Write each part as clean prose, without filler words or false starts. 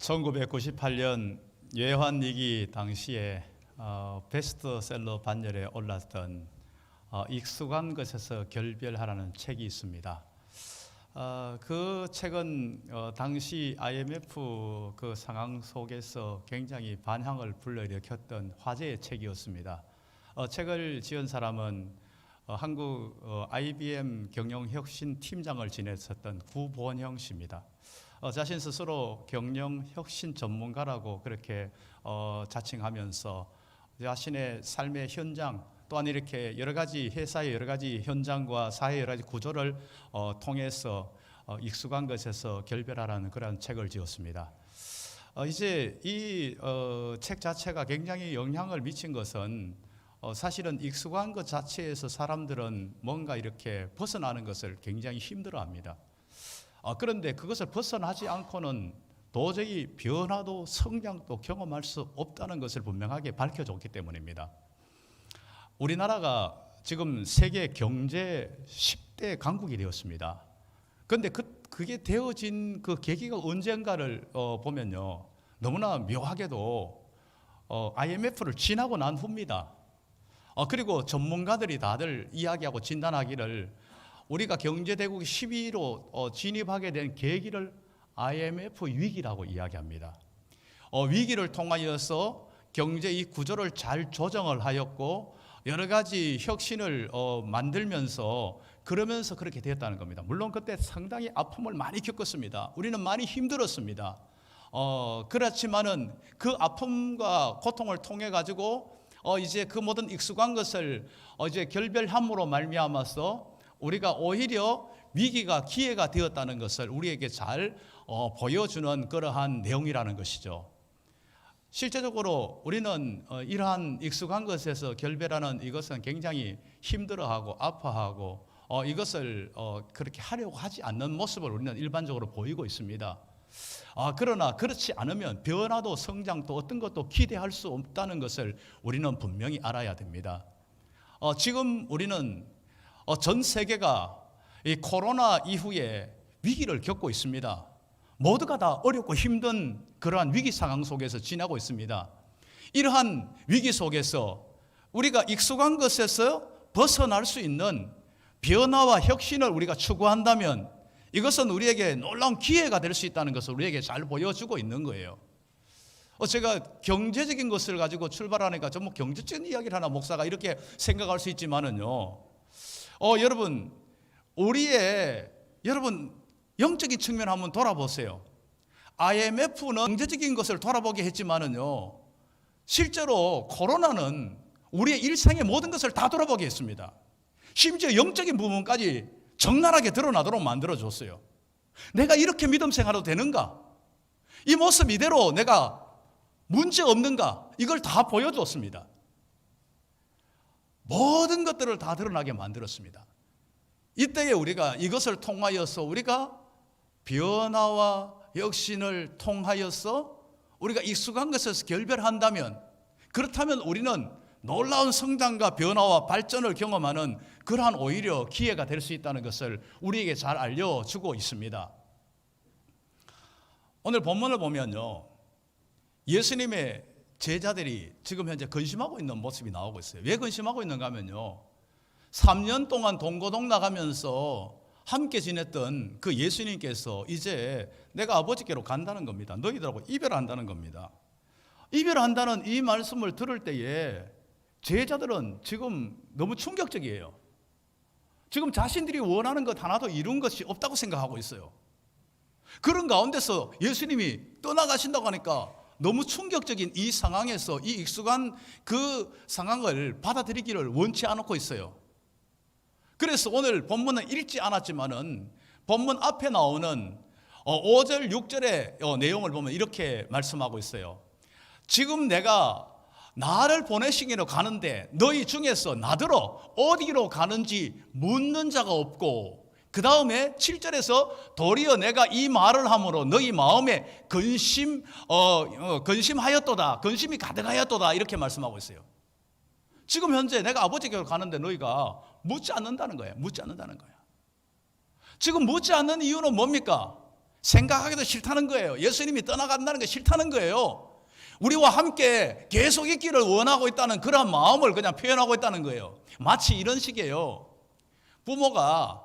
1998년 외환위기 당시에 베스트셀러 반열에 올랐던 익숙한 것에서 결별하라는 책이 있습니다. 그 책은 당시 IMF 그 상황 속에서 굉장히 반향을 불러일으켰던 화제의 책이었습니다. 책을 지은 사람은 한국 IBM 경영혁신 팀장을 지냈었던 구본형 씨입니다. 자신 스스로 경영혁신 전문가라고 그렇게 자칭하면서 자신의 삶의 현장 또한 이렇게 여러 가지 회사의 여러 가지 현장과 사회의 여러 가지 구조를 통해서 익숙한 것에서 결별하라는 그런 책을 지었습니다. 이제 이 책 자체가 굉장히 영향을 미친 것은 사실은 익숙한 것 자체에서 사람들은 뭔가 이렇게 벗어나는 것을 굉장히 힘들어합니다. 그런데 그것을 벗어나지 않고는 도저히 변화도 성장도 경험할 수 없다는 것을 분명하게 밝혀줬기 때문입니다. 우리나라가 지금 세계 경제 10대 강국이 되었습니다. 그런데 그게 되어진 그 계기가 언젠가를 보면요, 너무나 묘하게도 IMF를 지나고 난 후입니다. 그리고 전문가들이 다들 이야기하고 진단하기를 우리가 경제대국 10위로 진입하게 된 계기를 IMF 위기라고 이야기합니다. 위기를 통하여서 경제 이 구조를 잘 조정을 하였고 여러 가지 혁신을 만들면서 그러면서 그렇게 되었다는 겁니다. 물론 그때 상당히 아픔을 많이 겪었습니다. 우리는 많이 힘들었습니다. 그렇지만은 그 아픔과 고통을 통해 가지고 이제 그 모든 익숙한 것을 이제 결별함으로 말미암아서 우리가 오히려 위기가 기회가 되었다는 것을 우리에게 잘 보여주는 그러한 내용이라는 것이죠. 실제적으로 우리는 이러한 익숙한 것에서 결별하는 이것은 굉장히 힘들어하고 아파하고 이것을 그렇게 하려고 하지 않는 모습을 우리는 일반적으로 보이고 있습니다. 그러나 그렇지 않으면 변화도 성장도 어떤 것도 기대할 수 없다는 것을 우리는 분명히 알아야 됩니다. 지금 우리는 전 세계가 이 코로나 이후에 위기를 겪고 있습니다. 모두가 다 어렵고 힘든 그러한 위기 상황 속에서 지나고 있습니다. 이러한 위기 속에서 우리가 익숙한 것에서 벗어날 수 있는 변화와 혁신을 우리가 추구한다면 이것은 우리에게 놀라운 기회가 될 수 있다는 것을 우리에게 잘 보여주고 있는 거예요. 제가 경제적인 것을 가지고 출발하니까 전부 경제적인 이야기를 하나 목사가 이렇게 생각할 수 있지만은요, 여러분 영적인 측면 한번 돌아보세요. IMF는 경제적인 것을 돌아보게 했지만은요, 실제로 코로나는 우리의 일상의 모든 것을 다 돌아보게 했습니다. 심지어 영적인 부분까지 적나라하게 드러나도록 만들어줬어요. 내가 이렇게 믿음 생활해도 되는가? 이 모습 이대로 내가 문제 없는가? 이걸 다 보여줬습니다. 모든 것들을 다 드러나게 만들었습니다. 이때에 우리가 이것을 통하여서 우리가 변화와 혁신을 통하여서 우리가 익숙한 것에서 결별한다면, 그렇다면 우리는 놀라운 성장과 변화와 발전을 경험하는 그러한 오히려 기회가 될 수 있다는 것을 우리에게 잘 알려주고 있습니다. 오늘 본문을 보면요, 예수님의 제자들이 지금 현재 근심하고 있는 모습이 나오고 있어요. 왜 근심하고 있는가 하면요, 3년 동안 동고동 나가면서 함께 지냈던 그 예수님께서 이제 내가 아버지께로 간다는 겁니다. 너희들하고 이별한다는 겁니다. 이별한다는 이 말씀을 들을 때에 제자들은 지금 너무 충격적이에요. 지금 자신들이 원하는 것 하나도 이룬 것이 없다고 생각하고 있어요. 그런 가운데서 예수님이 떠나가신다고 하니까 너무 충격적인 이 상황에서 이 익숙한 그 상황을 받아들이기를 원치 않고 있어요. 그래서 오늘 본문은 읽지 않았지만은 본문 앞에 나오는 5절 6절의 내용을 보면 이렇게 말씀하고 있어요. 지금 내가 나를 보내시기로 가는데 너희 중에서 나더러 어디로 가는지 묻는 자가 없고, 그 다음에 7절에서 도리어 내가 이 말을 함으로 너희 마음에 근심하였도다, 근심이 가득하였도다, 이렇게 말씀하고 있어요. 지금 현재 내가 아버지께로 가는데 너희가 묻지 않는다는 거예요. 묻지 않는다는 거예요. 지금 묻지 않는 이유는 뭡니까? 생각하기도 싫다는 거예요. 예수님이 떠나간다는 게 싫다는 거예요. 우리와 함께 계속 있기를 원하고 있다는 그런 마음을 그냥 표현하고 있다는 거예요. 마치 이런 식이에요. 부모가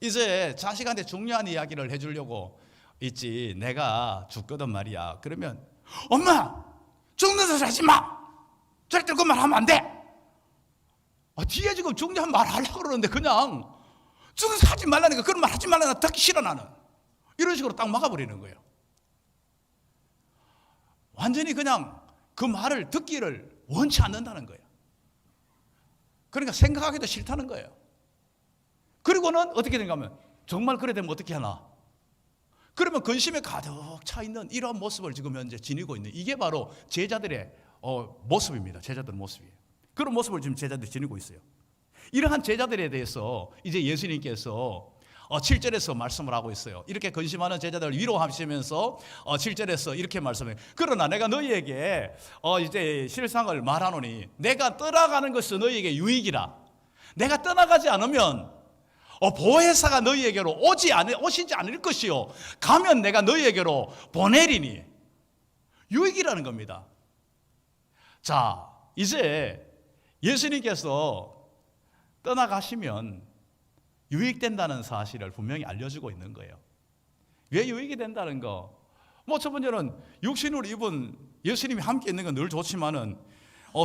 이제 자식한테 중요한 이야기를 해주려고 있지, 내가 죽거든 말이야. 그러면 엄마 죽는 소리 하지 마, 절대 그 말 하면 안 돼. 뒤에 지금 중요한 말 하려고 그러는데 그냥 죽는 소리 하지 말라니까, 그런 말 하지 말라니까 듣기 싫어 나는. 이런 식으로 딱 막아버리는 거예요. 완전히 그냥 그 말을 듣기를 원치 않는다는 거예요. 그러니까 생각하기도 싫다는 거예요. 그리고는 어떻게 된가 하면, 정말 그래 되면 어떻게 하나? 그러면 근심에 가득 차 있는 이러한 모습을 지금 현재 지니고 있는, 이게 바로 제자들의 모습입니다. 제자들의 모습이에요. 그런 모습을 지금 제자들이 지니고 있어요. 이러한 제자들에 대해서 이제 예수님께서 7절에서 말씀을 하고 있어요. 이렇게 근심하는 제자들을 위로하시면서 7절에서 이렇게 말씀해요. 그러나 내가 너희에게 이제 실상을 말하노니 내가 떠나가는 것이 너희에게 유익이라. 내가 떠나가지 않으면 보혜사가 너희에게로 오시지 않을 것이요, 가면 내가 너희에게로 보내리니. 유익이라는 겁니다. 자, 이제 예수님께서 떠나가시면 유익된다는 사실을 분명히 알려주고 있는 거예요. 왜 유익이 된다는 거? 첫 번째는 육신으로 입은 예수님이 함께 있는 건 늘 좋지만은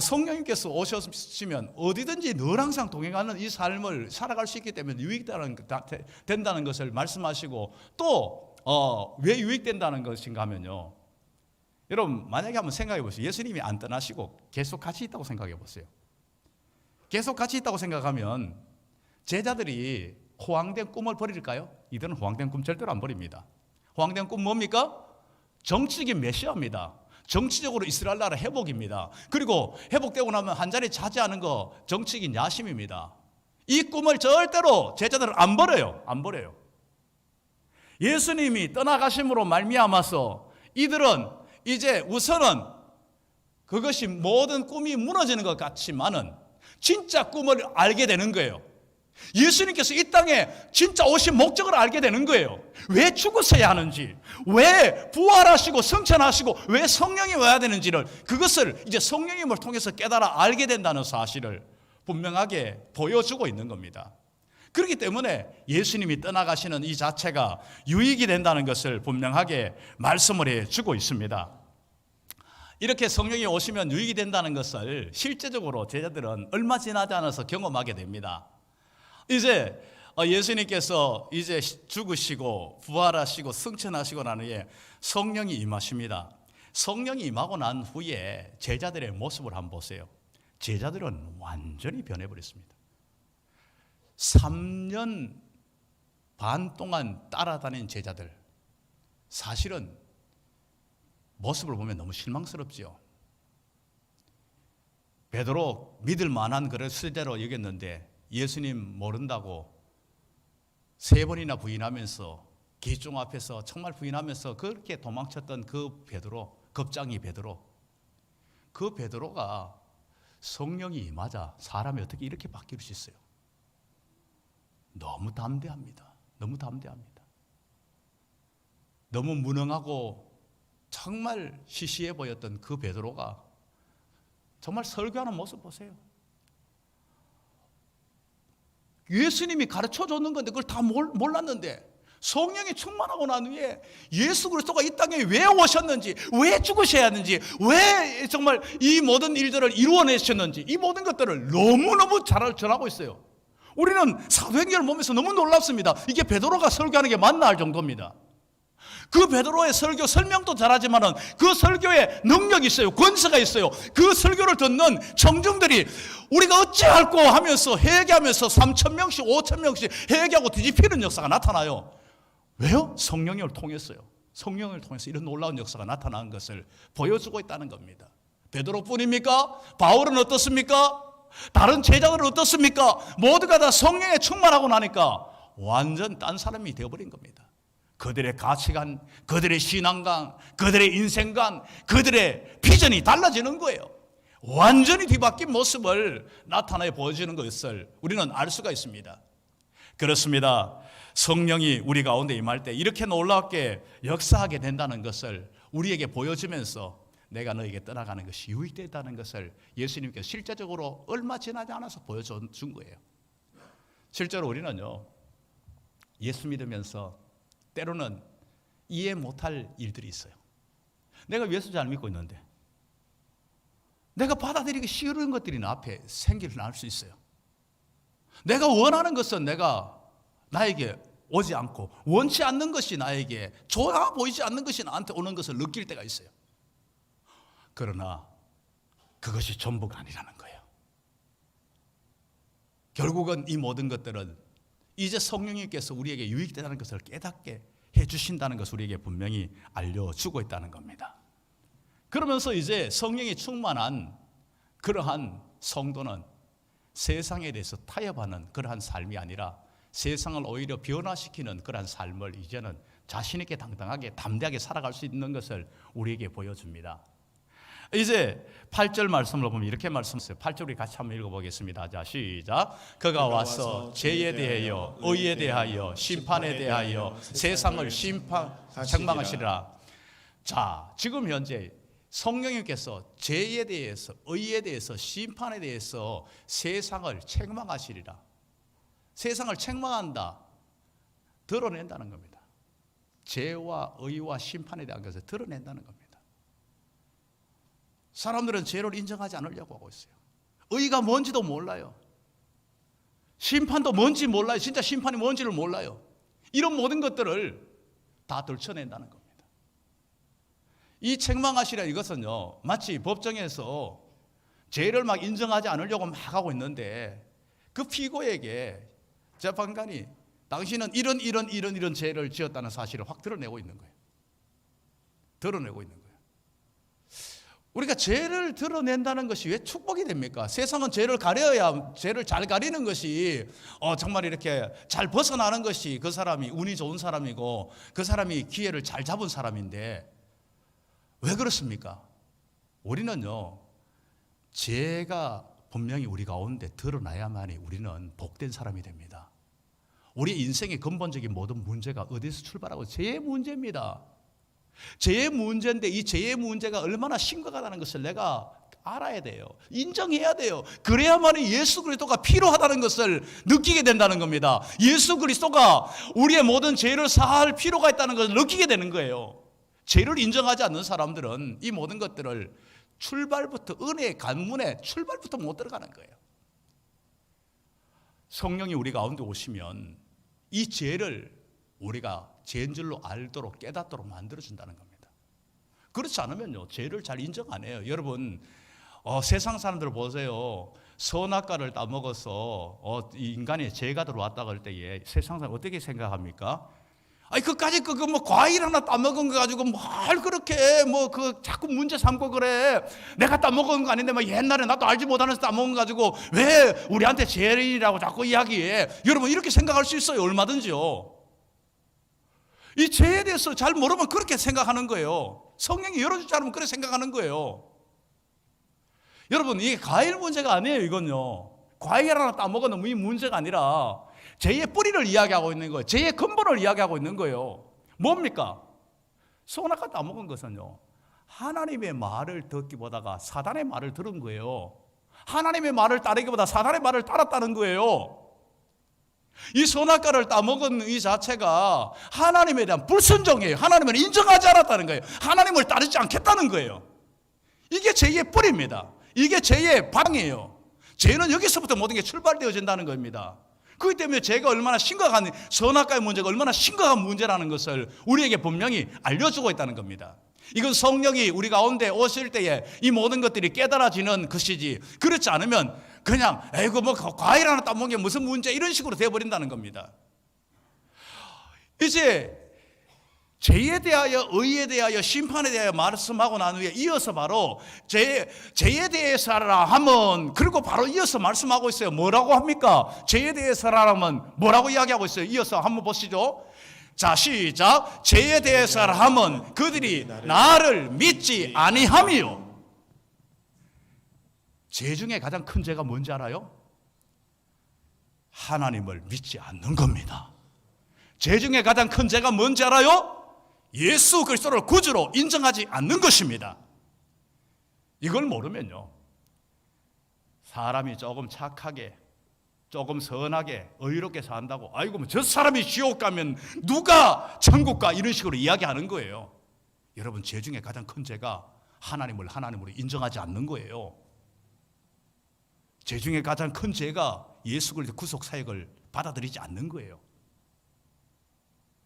성령님께서 오셨으면 어디든지 늘 항상 동행하는 이 삶을 살아갈 수 있기 때문에 유익된다는 것을 말씀하시고, 또 왜 유익된다는 것인가 하면요, 여러분 만약에 한번 생각해 보세요. 예수님이 안 떠나시고 계속 같이 있다고 생각해 보세요. 계속 같이 있다고 생각하면 제자들이 호황된 꿈을 버릴까요? 이들은 호황된 꿈 절대로 안 버립니다. 호황된 꿈 뭡니까? 정치적인 메시아입니다. 정치적으로 이스라엘 나라 회복입니다. 그리고 회복되고 나면 한자리 차지하는 거 정치적인 야심입니다. 이 꿈을 절대로 제자들은 안 버려요. 안 버려요. 예수님이 떠나가심으로 말미암아서 이들은 이제 우선은 그것이 모든 꿈이 무너지는 것 같지만은 진짜 꿈을 알게 되는 거예요. 예수님께서 이 땅에 진짜 오신 목적을 알게 되는 거예요. 왜 죽으셔야 하는지, 왜 부활하시고 승천하시고 왜 성령이 와야 되는지를, 그것을 이제 성령님을 통해서 깨달아 알게 된다는 사실을 분명하게 보여주고 있는 겁니다. 그렇기 때문에 예수님이 떠나가시는 이 자체가 유익이 된다는 것을 분명하게 말씀을 해주고 있습니다. 이렇게 성령이 오시면 유익이 된다는 것을 실제적으로 제자들은 얼마 지나지 않아서 경험하게 됩니다. 이제 예수님께서 이제 죽으시고 부활하시고 승천하시고 난 후에 성령이 임하십니다. 성령이 임하고 난 후에 제자들의 모습을 한번 보세요. 제자들은 완전히 변해버렸습니다. 3년 반 동안 따라다닌 제자들, 사실은 모습을 보면 너무 실망스럽지요. 베드로 믿을 만한 그를 실제로 여겼는데 예수님 모른다고 3번이나 부인하면서 기종 앞에서 정말 부인하면서 그렇게 도망쳤던 그 베드로, 겁쟁이 베드로, 그 베드로가 성령이 임하자 사람이 어떻게 이렇게 바뀔 수 있어요? 너무 담대합니다. 너무 담대합니다. 너무 무능하고 정말 시시해 보였던 그 베드로가 정말 설교하는 모습 보세요. 예수님이 가르쳐 줬는 건데 그걸 다 몰랐는데 성령이 충만하고 난 후에 예수 그리스도가 이 땅에 왜 오셨는지, 왜 죽으셔야 하는지, 왜 정말 이 모든 일들을 이루어내셨는지, 이 모든 것들을 너무너무 잘 전하고 있어요. 우리는 사도행전을 보면서 너무 놀랍습니다. 이게 베드로가 설교하는 게 맞나 할 정도입니다. 그 베드로의 설교 설명도 잘하지만은 그 설교에 능력이 있어요. 권세가 있어요. 그 설교를 듣는 청중들이 우리가 어찌할꼬 하면서 회개하면서 3,000명씩 5,000명씩 회개하고 뒤집히는 역사가 나타나요. 왜요? 성령을 통했어요. 성령을 통해서 이런 놀라운 역사가 나타나는 것을 보여주고 있다는 겁니다. 베드로뿐입니까? 바울은 어떻습니까? 다른 제자들은 어떻습니까? 모두가 다 성령에 충만하고 나니까 완전 딴 사람이 되어버린 겁니다. 그들의 가치관, 그들의 신앙관, 그들의 인생관, 그들의 비전이 달라지는 거예요. 완전히 뒤바뀐 모습을 나타내 보여주는 것을 우리는 알 수가 있습니다. 그렇습니다. 성령이 우리 가운데 임할 때 이렇게 놀랍게 역사하게 된다는 것을 우리에게 보여주면서 내가 너에게 떠나가는 것이 유익되다는 것을 예수님께서 실제적으로 얼마 지나지 않아서 보여준 거예요. 실제로 우리는요, 예수 믿으면서 때로는 이해 못할 일들이 있어요. 내가 예수 잘 믿고 있는데 내가 받아들이기 싫은 것들이 나 앞에 생기를 날 수 있어요. 내가 원하는 것은 나에게 오지 않고 원치 않는 것이 나에게 좋아 보이지 않는 것이 나한테 오는 것을 느낄 때가 있어요. 그러나 그것이 전부가 아니라는 거예요. 결국은 이 모든 것들은 이제 성령님께서 우리에게 유익되다는 것을 깨닫게 해주신다는 것을 우리에게 분명히 알려주고 있다는 겁니다. 그러면서 이제 성령이 충만한 그러한 성도는 세상에 대해서 타협하는 그러한 삶이 아니라 세상을 오히려 변화시키는 그러한 삶을 이제는 자신 있게 당당하게 담대하게 살아갈 수 있는 것을 우리에게 보여줍니다. 이제 8절 말씀을 보면 이렇게 말씀하세요. 8절 우리 같이 한번 읽어보겠습니다. 자, 시작. 그가 와서 죄에 대하여 의에 대하여 심판에 대하여 세상을 책망하시리라. 자, 지금 현재 성령님께서 죄에 대해서 의에 대해서 심판에 대해서 세상을 책망하시리라. 세상을 책망한다, 드러낸다는 겁니다. 죄와 의와 심판에 대한 것을 드러낸다는 겁니다. 사람들은 죄를 인정하지 않으려고 하고 있어요. 의가 뭔지도 몰라요. 심판도 뭔지 몰라요. 진짜 심판이 뭔지를 몰라요. 이런 모든 것들을 다 들춰낸다는 겁니다. 이 책망하시라 이것은요, 마치 법정에서 죄를 막 인정하지 않으려고 막 하고 있는데 그 피고에게 재판관이 당신은 이런 죄를 지었다는 사실을 확 드러내고 있는 거예요. 드러내고 있는 거예요. 우리가 죄를 드러낸다는 것이 왜 축복이 됩니까? 세상은 죄를 가려야, 죄를 잘 가리는 것이 정말 이렇게 잘 벗어나는 것이 그 사람이 운이 좋은 사람이고 그 사람이 기회를 잘 잡은 사람인데 왜 그렇습니까? 우리는요, 죄가 분명히 우리 가운데 드러나야만이 우리는 복된 사람이 됩니다. 우리 인생의 근본적인 모든 문제가 어디서 출발하고 죄의 문제입니다. 죄의 문제인데 이 죄의 문제가 얼마나 심각하다는 것을 내가 알아야 돼요. 인정해야 돼요. 그래야만이 예수 그리스도가 필요하다는 것을 느끼게 된다는 겁니다. 예수 그리스도가 우리의 모든 죄를 사할 필요가 있다는 것을 느끼게 되는 거예요. 죄를 인정하지 않는 사람들은 이 모든 것들을 출발부터 은혜의 관문에 출발부터 못 들어가는 거예요. 성령이 우리 가운데 오시면 이 죄를 우리가 죄인 줄로 알도록 깨닫도록 만들어준다는 겁니다. 그렇지 않으면요, 죄를 잘 인정 안 해요. 여러분, 세상 사람들 보세요. 선악과를 따먹어서 인간의 죄가 들어왔다고 할 때에 세상 사람 어떻게 생각합니까? 아니, 그까짓 과일 하나 따먹은 거 가지고 뭘 그렇게 자꾸 문제 삼고 그래. 내가 따먹은 거 아닌데 옛날에 나도 알지 못하면서 따먹은 거 가지고 왜 우리한테 죄인이라고 자꾸 이야기해. 여러분, 이렇게 생각할 수 있어요. 얼마든지요. 이 죄에 대해서 잘 모르면 그렇게 생각하는 거예요. 성령이 열어주지 않으면 그렇게 생각하는 거예요. 여러분, 이게 과일 문제가 아니에요. 이건요, 과일 하나 따먹어도 이 문제가 아니라 죄의 뿌리를 이야기하고 있는 거예요. 죄의 근본을 이야기하고 있는 거예요. 뭡니까? 선악과 따먹은 것은요, 하나님의 말을 듣기보다가 사단의 말을 들은 거예요. 하나님의 말을 따르기보다 사단의 말을 따랐다는 거예요. 이 선악과를 따먹은 이 자체가 하나님에 대한 불순종이에요. 하나님을 인정하지 않았다는 거예요. 하나님을 따르지 않겠다는 거예요. 이게 죄의 뿌리입니다. 이게 죄의 방이에요. 죄는 여기서부터 모든 게 출발되어진다는 겁니다. 그렇기 때문에 죄가 얼마나 심각한, 선악과의 문제가 얼마나 심각한 문제라는 것을 우리에게 분명히 알려주고 있다는 겁니다. 이건 성령이 우리 가운데 오실 때에 이 모든 것들이 깨달아지는 것이지, 그렇지 않으면 그냥 과일 하나 따먹은 게 무슨 문제, 이런 식으로 되어버린다는 겁니다. 이제 죄에 대하여 의에 대하여 심판에 대하여 말씀하고 난 후에 이어서 바로 죄에 대해서라 하면, 그리고 바로 이어서 말씀하고 있어요. 뭐라고 합니까? 죄에 대해서라 하면 뭐라고 이야기하고 있어요? 이어서 한번 보시죠. 자, 시작. 죄에 대해서라 하면 그들이 나를 믿지 아니함이요. 죄 중에 가장 큰 죄가 뭔지 알아요? 하나님을 믿지 않는 겁니다. 죄 중에 가장 큰 죄가 뭔지 알아요? 예수 그리스도를 구주로 인정하지 않는 것입니다. 이걸 모르면요, 사람이 조금 착하게, 조금 선하게, 의롭게 산다고, 아이고 뭐 저 사람이 지옥 가면 누가 천국 가, 이런 식으로 이야기하는 거예요. 여러분, 죄 중에 가장 큰 죄가 하나님을 하나님으로 인정하지 않는 거예요. 죄 중에 가장 큰 죄가 예수 그리스도 구속 사역을 받아들이지 않는 거예요.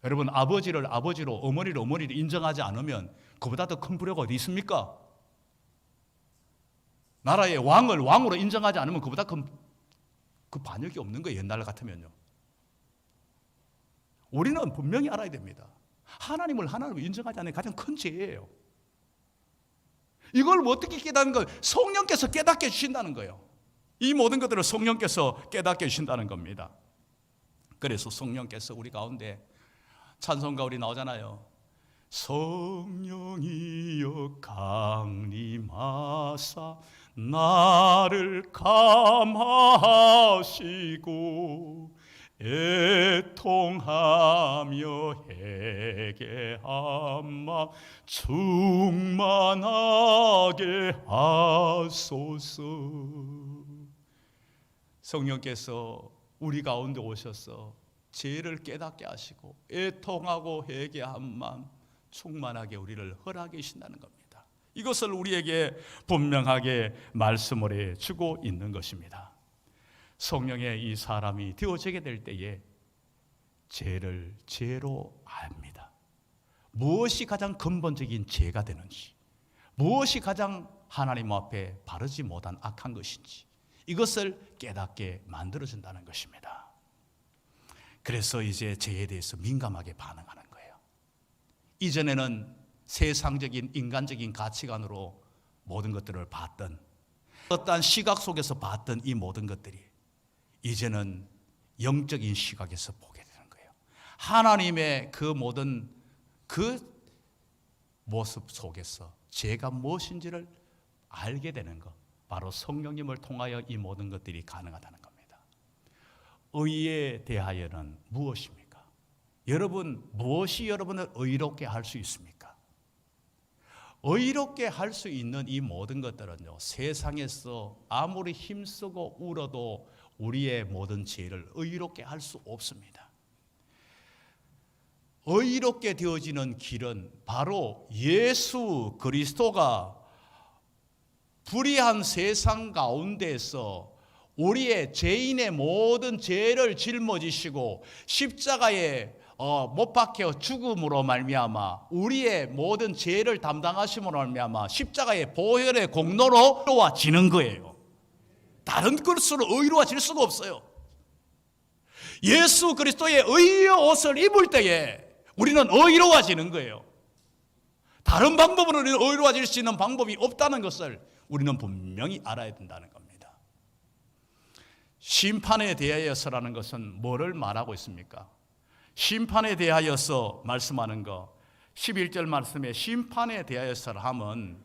여러분, 아버지를 아버지로, 어머니를 어머니로 인정하지 않으면 그보다 더 큰 불효가 어디 있습니까? 나라의 왕을 왕으로 인정하지 않으면 그보다 그 반역이 없는 거예요. 옛날 같으면요. 우리는 분명히 알아야 됩니다. 하나님을 하나님으로 인정하지 않는 게 가장 큰 죄예요. 이걸 어떻게 깨닫는 거예요? 성령께서 깨닫게 해주신다는 거예요. 이 모든 것들을 성령께서 깨닫게 해주신다는 겁니다. 그래서 성령께서 우리 가운데 찬송가 우리 나오잖아요. 성령이여 강림하사 나를 감하시고 애통하며 회개한 마음 충만하게 하소서. 성령께서 우리 가운데 오셔서 죄를 깨닫게 하시고 애통하고 회개한 마음 충만하게 우리를 허락해 주신다는 겁니다. 이것을 우리에게 분명하게 말씀을 해주고 있는 것입니다. 성령의 이 사람이 되어지게 될 때에 죄를 죄로 압니다. 무엇이 가장 근본적인 죄가 되는지, 무엇이 가장 하나님 앞에 바르지 못한 악한 것인지, 이것을 깨닫게 만들어준다는 것입니다. 그래서 이제 죄에 대해서 민감하게 반응하는 거예요. 이전에는 세상적인 인간적인 가치관으로 모든 것들을 봤던, 어떠한 시각 속에서 봤던 이 모든 것들이 이제는 영적인 시각에서 보게 되는 거예요. 하나님의 그 모든 그 모습 속에서 죄가 무엇인지를 알게 되는 것, 바로 성령님을 통하여 이 모든 것들이 가능하다는 겁니다. 의에 대하여는 무엇입니까? 여러분, 무엇이 여러분을 의롭게 할 수 있습니까? 의롭게 할 수 있는 이 모든 것들은요, 세상에서 아무리 힘쓰고 울어도 우리의 모든 죄를 의롭게 할 수 없습니다. 의롭게 되어지는 길은 바로 예수 그리스도가 불의한 세상 가운데서 우리의 죄인의 모든 죄를 짊어지시고 십자가에 못 박혀 죽음으로 말미암아 우리의 모든 죄를 담당하심으로 말미암아 십자가의 보혈의 공로로 의로워지는 거예요. 다른 것으로 의로워질 수가 없어요. 예수 그리스도의 의의 옷을 입을 때에 우리는 의로워지는 거예요. 다른 방법으로 우리는 의로워질 수 있는 방법이 없다는 것을 우리는 분명히 알아야 된다는 겁니다. 심판에 대하여서라는 것은 뭐를 말하고 있습니까? 심판에 대하여서 말씀하는 거, 11절 말씀에 심판에 대하여서라 하면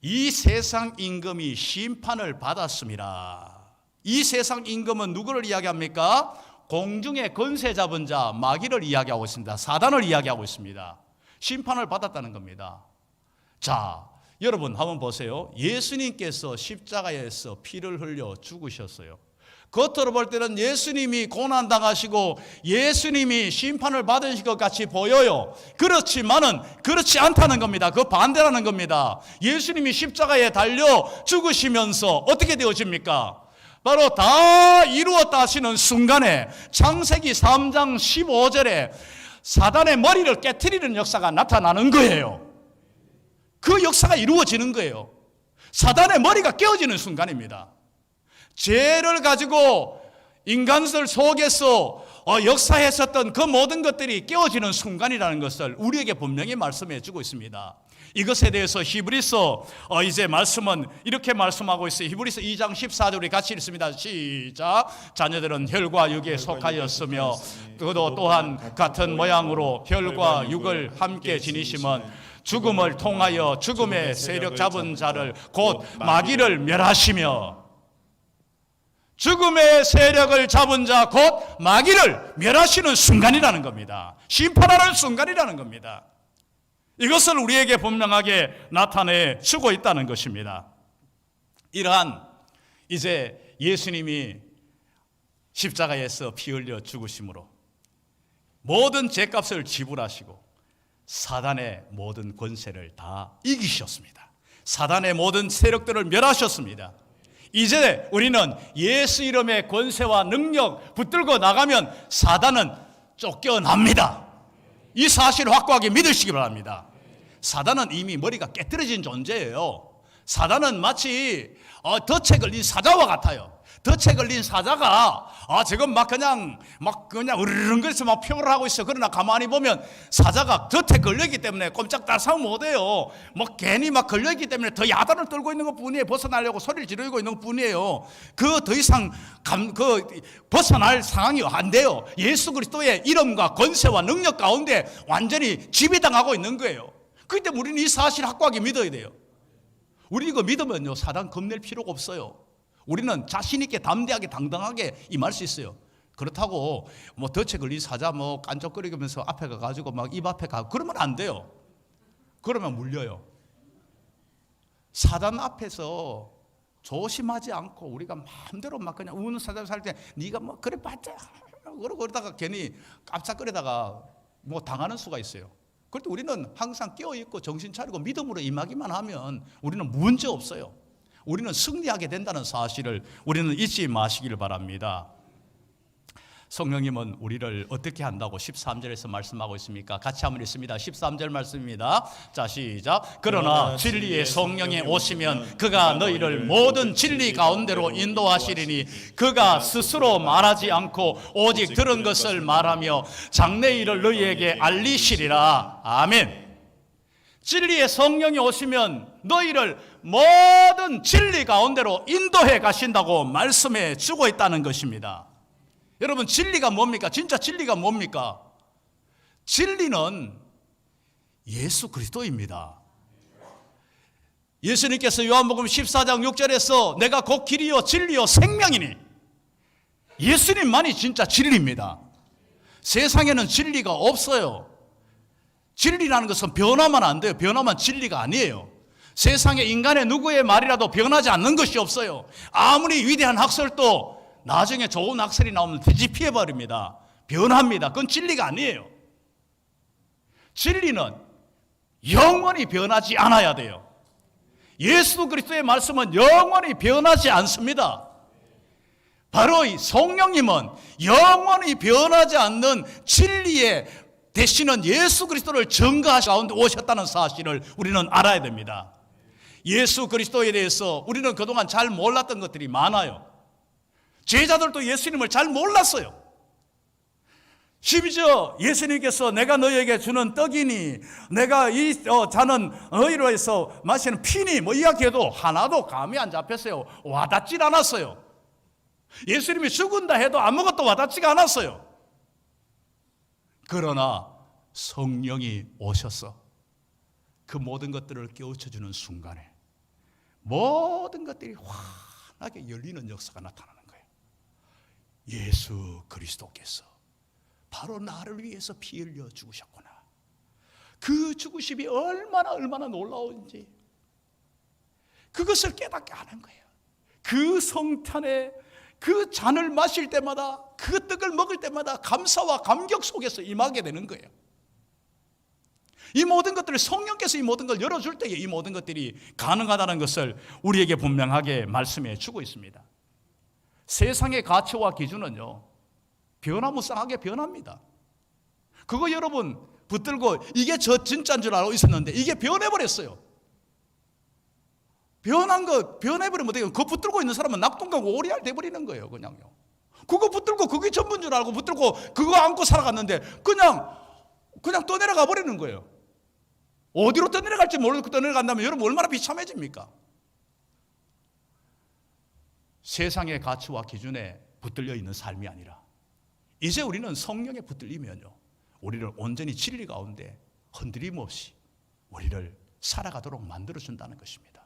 이 세상 임금이 심판을 받았습니다. 이 세상 임금은 누구를 이야기합니까? 공중의 권세 잡은 자 마귀를 이야기하고 있습니다. 사단을 이야기하고 있습니다. 심판을 받았다는 겁니다. 자, 여러분 한번 보세요. 예수님께서 십자가에서 피를 흘려 죽으셨어요. 겉으로 볼 때는 예수님이 고난당하시고 예수님이 심판을 받으신 것 같이 보여요. 그렇지만은 그렇지 않다는 겁니다. 그 반대라는 겁니다. 예수님이 십자가에 달려 죽으시면서 어떻게 되어집니까? 바로 다 이루었다 하시는 순간에 창세기 3장 15절에 사단의 머리를 깨트리는 역사가 나타나는 거예요. 그 역사가 이루어지는 거예요. 사단의 머리가 깨어지는 순간입니다. 죄를 가지고 인간들 속에서 역사했었던 그 모든 것들이 깨어지는 순간이라는 것을 우리에게 분명히 말씀해 주고 있습니다. 이것에 대해서 히브리서 이제 말씀은 이렇게 말씀하고 있어요. 히브리서 2장 14절 우리 같이 읽습니다. 시작. 자녀들은 혈과 육에 속하였으며 그도 또한 같은 모양으로 혈과 육을 함께 지니심은 죽음을 통하여 죽음의 세력 잡은 자를 곧 마귀를 멸하시며, 죽음의 세력을 잡은 자 곧 마귀를 멸하시는 순간이라는 겁니다. 심판하는 순간이라는 겁니다. 이것을 우리에게 분명하게 나타내 주고 있다는 것입니다. 이러한 이제 예수님이 십자가에서 피 흘려 죽으심으로 모든 죄값을 지불하시고 사단의 모든 권세를 다 이기셨습니다. 사단의 모든 세력들을 멸하셨습니다. 이제 우리는 예수 이름의 권세와 능력 붙들고 나가면 사단은 쫓겨납니다. 이 사실을 확고하게 믿으시기 바랍니다. 사단은 이미 머리가 깨트려진 존재예요. 사단은 마치 덫에 걸린 사자와 같아요. 덫에 걸린 사자가 지금 막 그냥 으르렁거려서 막 표를 하고 있어. 그러나 가만히 보면 사자가 덫에 걸렸기 때문에 꼼짝달싹 못해요. 괜히 막 걸렸기 때문에 더 야단을 떨고 있는 것 뿐이에요. 벗어나려고 소리를 지르고 있는 것 뿐이에요. 더 이상 벗어날 상황이 안 돼요. 예수 그리스도의 이름과 권세와 능력 가운데 완전히 지배당하고 있는 거예요. 그렇기 때문에 우리는 이 사실을 확고하게 믿어야 돼요. 우리 이거 믿으면요, 사단 겁낼 필요가 없어요. 우리는 자신 있게 담대하게 당당하게 임할 수 있어요. 그렇다고 덫에 걸린 사자 깐족거리면서 앞에 가가지고 입 앞에 가고 그러면 안 돼요. 그러면 물려요. 사단 앞에서 조심하지 않고 우리가 마음대로 그냥 우는 사자 살 때 네가 그래 봤자 그러다가 괜히 깜짝거리다가 당하는 수가 있어요. 그럴 때 우리는 항상 깨어있고 정신 차리고 믿음으로 임하기만 하면 우리는 문제 없어요. 우리는 승리하게 된다는 사실을 우리는 잊지 마시길 바랍니다. 성령님은 우리를 어떻게 한다고 13절에서 말씀하고 있습니까? 같이 한번 읽습니다. 13절 말씀입니다. 자, 시작. 그러나 진리의 성령이 오시면 그가 너희를 모든 진리 가운데로 인도하시리니 그가 스스로 말하지 않고 오직 들은 것을 말하며 장래 일을 너희에게 알리시리라. 아멘. 진리의 성령이 오시면 너희를 모든 진리 가운데로 인도해 가신다고 말씀해 주고 있다는 것입니다. 여러분, 진리가 뭡니까? 진짜 진리가 뭡니까? 진리는 예수 그리스도입니다. 예수님께서 요한복음 14장 6절에서 내가 곧 길이요 진리요 생명이니, 예수님만이 진짜 진리입니다. 세상에는 진리가 없어요. 진리라는 것은 변하면 안 돼요. 변하면 진리가 아니에요. 세상에 인간의 누구의 말이라도 변하지 않는 것이 없어요. 아무리 위대한 학설도 나중에 좋은 학설이 나오면 뒤집혀버립니다. 변합니다. 그건 진리가 아니에요. 진리는 영원히 변하지 않아야 돼요. 예수 그리스도의 말씀은 영원히 변하지 않습니다. 바로 이 성령님은 영원히 변하지 않는 진리의 되시는 예수 그리스도를 증거하시 가운데 오셨다는 사실을 우리는 알아야 됩니다. 예수 그리스도에 대해서 우리는 그동안 잘 몰랐던 것들이 많아요. 제자들도 예수님을 잘 몰랐어요. 심지어 예수님께서 내가 너희에게 주는 떡이니 내가 이 잔은 너희로 해서 마시는 피니 이야기해도 하나도 감이 안 잡혔어요. 와닿질 않았어요. 예수님이 죽은다 해도 아무것도 와닿지가 않았어요. 그러나 성령이 오셔서 그 모든 것들을 깨우쳐주는 순간에 모든 것들이 환하게 열리는 역사가 나타나는 거예요. 예수 그리스도께서 바로 나를 위해서 피 흘려 죽으셨구나. 그 죽으심이 얼마나 놀라운지 그것을 깨닫게 하는 거예요. 그 성탄에 그 잔을 마실 때마다, 그 떡을 먹을 때마다 감사와 감격 속에서 임하게 되는 거예요. 이 모든 것들을 성령께서 이 모든 걸 열어줄 때에 이 모든 것들이 가능하다는 것을 우리에게 분명하게 말씀해 주고 있습니다. 세상의 가치와 기준은요, 변화무쌍하게 변합니다. 그거 여러분 붙들고 이게 저 진짜인 줄 알고 있었는데 이게 변해버렸어요. 변해버리면 돼요. 그거 붙들고 있는 사람은 낙동강 오리알 돼버리는 거예요. 그냥요. 그거 붙들고 그게 전부인 줄 알고 붙들고 그거 안고 살아갔는데 그냥 떠내려가 버리는 거예요. 어디로 떠내려갈지 모르고 떠내려간다면 여러분 얼마나 비참해집니까? 세상의 가치와 기준에 붙들려 있는 삶이 아니라 이제 우리는 성령에 붙들리면요, 우리를 온전히 진리 가운데 흔들림 없이 우리를 살아가도록 만들어준다는 것입니다.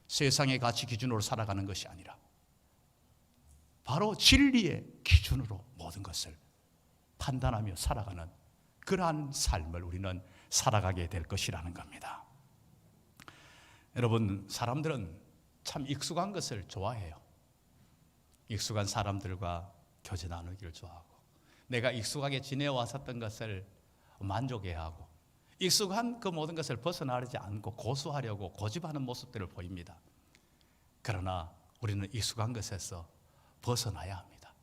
세상의 가치 기준으로 살아가는 것이 아니라 바로 진리의 기준으로 모든 것을 판단하며 살아가는 그러한 삶을 우리는 살아가게 될 것이라는 겁니다. 여러분, 사람들은 참 익숙한 것을 좋아해요. 익숙한 사람들과 교제 나누기를 좋아하고, 내가 익숙하게 지내왔었던 것을 만족해야 하고, 익숙한 그 모든 것을 벗어나지 않고 고수하려고 고집하는 모습들을 보입니다. 그러나 우리는 익숙한 것에서 벗어나야 합니다.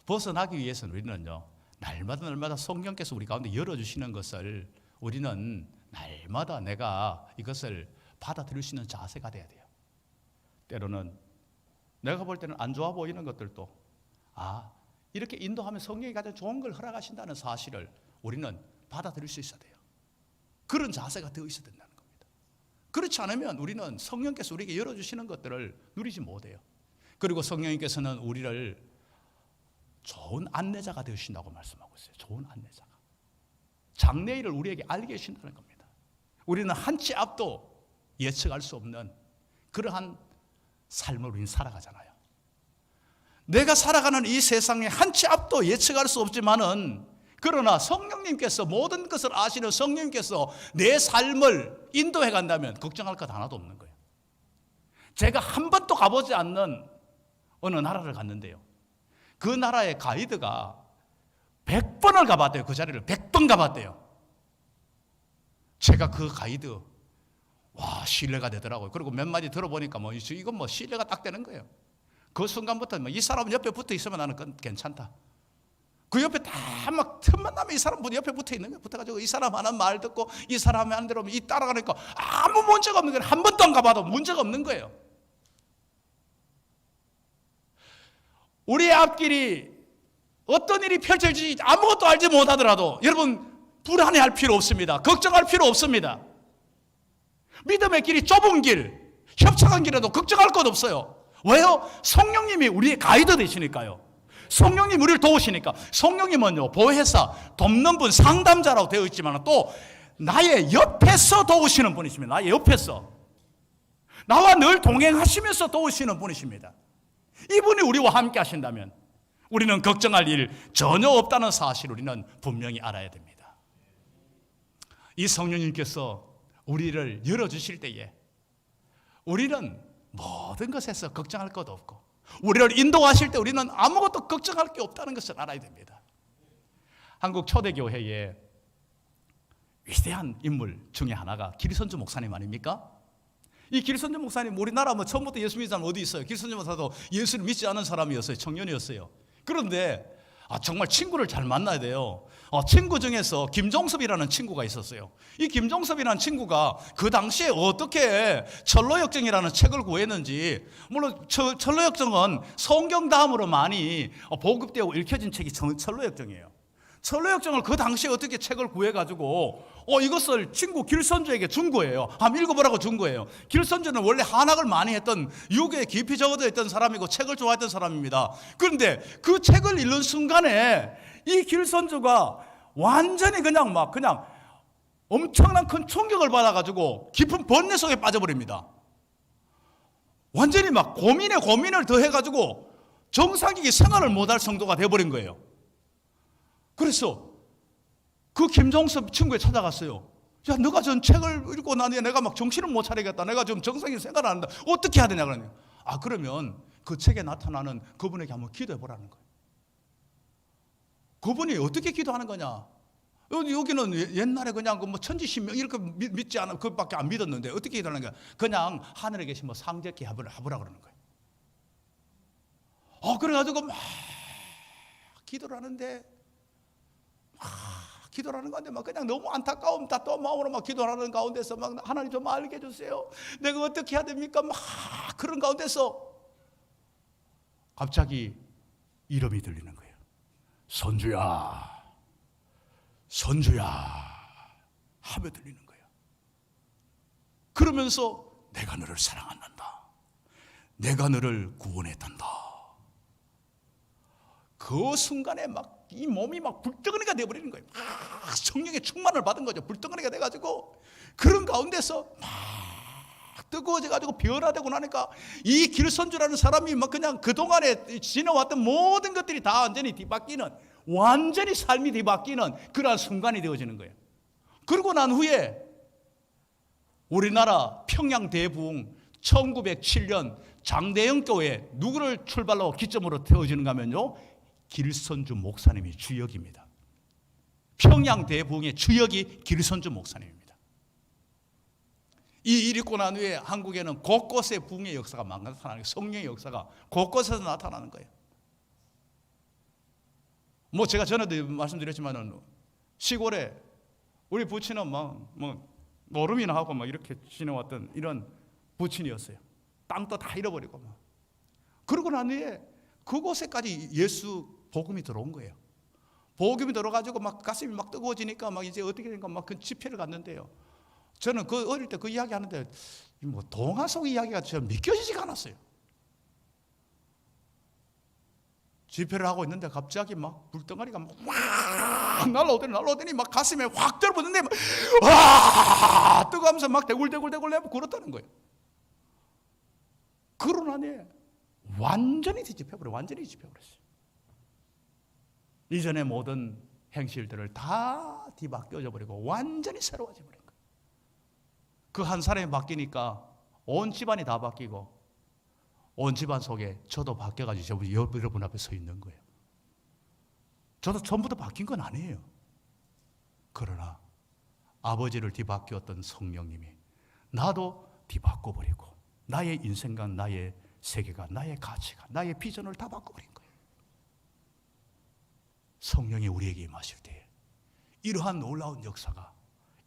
벗어나기 위해서는 우리는요, 날마다 성령께서 우리 가운데 열어주시는 것을 우리는 날마다 내가 이것을 받아들일 수 있는 자세가 돼야 돼요. 때로는 내가 볼 때는 안 좋아 보이는 것들도 이렇게 인도하면 성령이 가장 좋은 걸 허락하신다는 사실을 우리는 받아들일 수 있어야 돼요. 그런 자세가 되어 있어야 된다는 겁니다. 그렇지 않으면 우리는 성령께서 우리에게 열어주시는 것들을 누리지 못해요. 그리고 성령님께서는 우리를 좋은 안내자가 되신다고 말씀하고 있어요. 좋은 안내자가. 장래일을 우리에게 알게 해주신다는 겁니다. 우리는 한치 앞도 예측할 수 없는 그러한 삶을 우리는 살아가잖아요. 내가 살아가는 이 세상에 한치 앞도 예측할 수 없지만은, 그러나 성령님께서 모든 것을 아시는 성령님께서 내 삶을 인도해 간다면 걱정할 것 하나도 없는 거예요. 제가 한 번도 가보지 않는 어느 나라를 갔는데요, 그 나라의 가이드가 100번을 가봤대요. 그 자리를 100번 가봤대요. 제가 그 가이드 신뢰가 되더라고요. 그리고 몇 마디 들어보니까 이건 신뢰가 딱 되는 거예요. 그 순간부터 이 사람 옆에 붙어 있으면 나는 괜찮다. 그 옆에 다 막 틈만 나면 이 사람 옆에 붙어 있는 거예요. 붙어가지고 이 사람 하는 말 듣고 이 사람이 하는 대로 이 따라가니까 아무 문제가 없는 거예요. 한 번도 안 가봐도 문제가 없는 거예요. 우리의 앞길이 어떤 일이 펼쳐질지 아무것도 알지 못하더라도 여러분 불안해할 필요 없습니다. 걱정할 필요 없습니다. 믿음의 길이 좁은 길, 협착한 길에도 걱정할 것 없어요. 왜요? 성령님이 우리의 가이드 되시니까요. 성령님 우리를 도우시니까. 성령님은요, 보혜사, 돕는 분, 상담자라고 되어 있지만 또 나의 옆에서 도우시는 분이십니다. 나의 옆에서. 나와 늘 동행하시면서 도우시는 분이십니다. 이분이 우리와 함께 하신다면 우리는 걱정할 일 전혀 없다는 사실을 우리는 분명히 알아야 됩니다. 이 성령님께서 우리를 열어주실 때에 우리는 모든 것에서 걱정할 것 없고, 우리를 인도하실 때 우리는 아무것도 걱정할 게 없다는 것을 알아야 됩니다. 한국 초대교회의 위대한 인물 중에 하나가 길선주 목사님 아닙니까? 이 길선주 목사님, 우리나라 처음부터 예수 믿는 사람 어디 있어요? 길선주 목사도 예수를 믿지 않은 사람이었어요. 청년이었어요. 그런데 정말 친구를 잘 만나야 돼요. 친구 중에서 김종섭이라는 친구가 있었어요. 이 김종섭이라는 친구가 그 당시에 어떻게 철로역정이라는 책을 구했는지, 물론 철로역정은 성경 다음으로 많이 보급되고 읽혀진 책이 철로역정이에요. 철로역정을 그 당시에 어떻게 책을 구해가지고 이것을 친구 길선주에게 준 거예요. 한번 읽어보라고 준 거예요. 길선주는 원래 한학을 많이 했던, 유교에 깊이 적어져 있던 사람이고 책을 좋아했던 사람입니다. 그런데 그 책을 읽는 순간에 이 길선주가 완전히 그냥 엄청난 큰 충격을 받아가지고 깊은 번뇌 속에 빠져버립니다. 완전히 고민을 더해가지고 정상적인 생활을 못할 정도가 되어버린 거예요. 그래서 그 김종섭 친구에 찾아갔어요. 야, 너가 전 책을 읽고 나니 내가 정신을 못 차리겠다. 내가 좀 정상적인 생활을 안 한다. 어떻게 해야 되냐 그러니, 그러면 그 책에 나타나는 그분에게 한번 기도해 보라는 거예요. 그분이 어떻게 기도하는 거냐? 여기는 옛날에 그냥 천지신명 이렇게 믿지 않아, 그밖에 안 믿었는데 어떻게 기도하는 거야? 그냥 하늘에 계신 상제께 해보라 그러는 거예요. 그래가지고 막 기도를 하는데, 기도를 하는 가운데 그냥 너무 안타까움, 답답한 마음으로 기도하는 가운데서 하나님 좀 알게 해주세요. 내가 어떻게 해야 됩니까? 그런 가운데서 갑자기 이름이 들리는 거예요. 선주야, 선주야 하며 들리는 거예요. 그러면서 내가 너를 사랑한단다. 내가 너를 구원했단다. 그 순간에 이 몸이 불덩어리가 되어버리는 거예요. 성령의 충만을 받은 거죠. 불덩어리가 돼가지고 그런 가운데서 뜨거워져가지고 변화되고 나니까 이 길선주라는 사람이 막 그냥 그동안에 지나왔던 모든 것들이 다 완전히 뒤바뀌는, 완전히 삶이 뒤바뀌는 그러한 순간이 되어지는 거예요. 그러고 난 후에 우리나라 평양 대부흥 1907년 장대영 교회 누구를 출발로 기점으로 태워지는가 하면요, 길선주 목사님이 주역입니다. 평양 대부흥의 주역이 길선주 목사님입니다. 이 일이 있고 난 후에 한국에는 곳곳에 부흥의 역사가 막 나타나는 거예요. 성령의 역사가 곳곳에서 나타나는 거예요. 뭐 제가 전에도 말씀드렸지만은 시골에 우리 부친은 뭐 노름이나 하고 막 이렇게 지내왔던 이런 부친이었어요. 땅도 다 잃어버리고 막. 그러고 난 후에 그곳에까지 예수 복음이 들어온 거예요. 복음이 들어가지고 막 가슴이 막 뜨거워지니까 막 이제 어떻게 된가 막 그 집회를 갔는데요. 저는 그 어릴 때 그 이야기 하는데 뭐 동화 속 이야기가 전 믿겨지지가 않았어요. 집회를 하고 있는데 갑자기 막 불덩어리가 막 날라오더니 막 가슴에 확 들어붙는데 와 뜨거우면서 막 대굴대굴 굴었다는 거예요. 그러고 나니 완전히 뒤집혀버려요. 완전히 뒤집혀버렸어요. 이전의 모든 행실들을 다 뒤바뀌어져 버리고 완전히 새로워져 버린 거예요. 그 한 사람이 바뀌니까 온 집안이 다 바뀌고 온 집안 속에 저도 바뀌어가지고 여러분 앞에 서 있는 거예요. 저도 전부터 바뀐 건 아니에요. 그러나 아버지를 뒤바뀌었던 성령님이 나도 뒤바꿔버리고 나의 인생관, 나의 세계관, 나의 가치관, 나의 비전을 다 바꿔버린 거예요. 성령이 우리에게 임하실 때 이러한 놀라운 역사가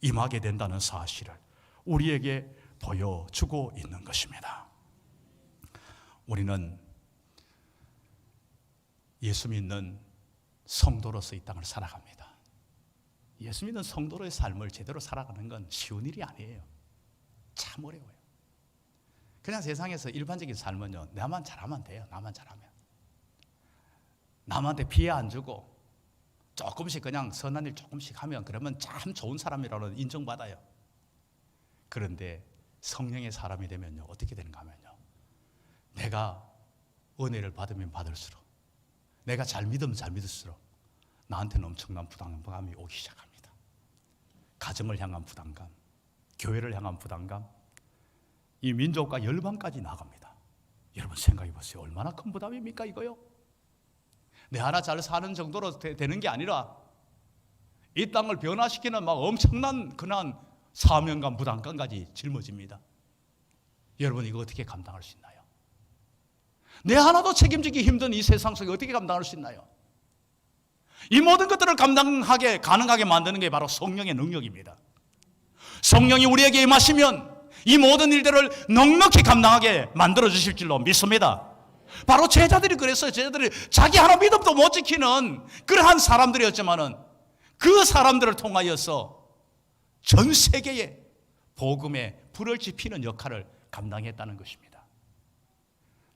임하게 된다는 사실을 우리에게 보여주고 있는 것입니다. 우리는 예수 믿는 성도로서 이 땅을 살아갑니다. 예수 믿는 성도로의 삶을 제대로 살아가는 건 쉬운 일이 아니에요. 참 어려워요. 그냥 세상에서 일반적인 삶은요, 나만 잘하면 돼요. 나만 잘하면. 남한테 피해 안 주고 조금씩 그냥 선한 일 조금씩 하면 그러면 참 좋은 사람이라고 인정받아요. 그런데 성령의 사람이 되면요, 어떻게 되는가 하면요, 내가 은혜를 받으면 받을수록, 내가 잘 믿으면 잘 믿을수록 나한테는 엄청난 부담감이 오기 시작합니다. 가정을 향한 부담감, 교회를 향한 부담감, 이 민족과 열방까지 나갑니다. 여러분 생각해 보세요. 얼마나 큰 부담입니까 이거요? 내 하나 잘 사는 정도로 되는 게 아니라 이 땅을 변화시키는 막 엄청난 그런 사명감, 부담감까지 짊어집니다. 여러분 이거 어떻게 감당할 수 있나요? 내 하나도 책임지기 힘든 이 세상 속에 어떻게 감당할 수 있나요? 이 모든 것들을 감당하게 가능하게 만드는 게 바로 성령의 능력입니다. 성령이 우리에게 임하시면 이 모든 일들을 넉넉히 감당하게 만들어 주실 줄로 믿습니다. 바로 제자들이 그랬어요. 제자들이 자기 하나 믿음도 못 지키는 그러한 사람들이었지만은 그 사람들을 통하여서 전 세계에 복음의 불을 지피는 역할을 감당했다는 것입니다.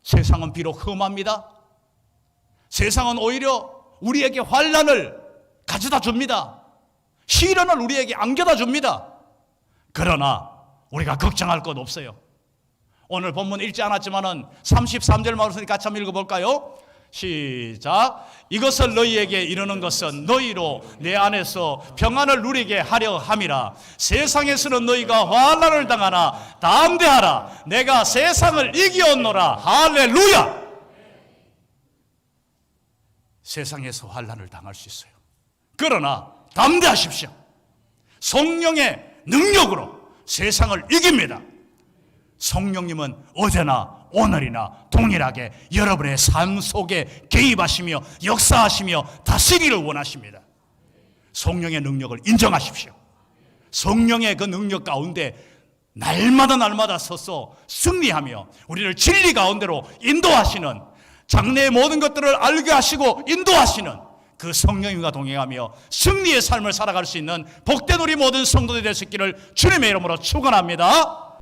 세상은 비록 험합니다. 세상은 오히려 우리에게 환난을 가져다 줍니다. 시련을 우리에게 안겨다 줍니다. 그러나 우리가 걱정할 것 없어요. 오늘 본문 읽지 않았지만은 33절 말씀을 같이 한번 읽어볼까요? 시작. 이것을 너희에게 이르는 것은 너희로 내 안에서 평안을 누리게 하려 함이라. 세상에서는 너희가 환난을 당하나 담대하라. 내가 세상을 이기었노라. 할렐루야. 세상에서 환난을 당할 수 있어요. 그러나 담대하십시오. 성령의 능력으로 세상을 이깁니다. 성령님은 어제나 오늘이나 동일하게 여러분의 삶 속에 개입하시며 역사하시며 다스리기를 원하십니다. 성령의 능력을 인정하십시오. 성령의 그 능력 가운데 날마다 서서 승리하며 우리를 진리 가운데로 인도하시는, 장래의 모든 것들을 알게 하시고 인도하시는 그 성령님과 동행하며 승리의 삶을 살아갈 수 있는 복된 우리 모든 성도들이 될 수 있기를 주님의 이름으로 축원합니다.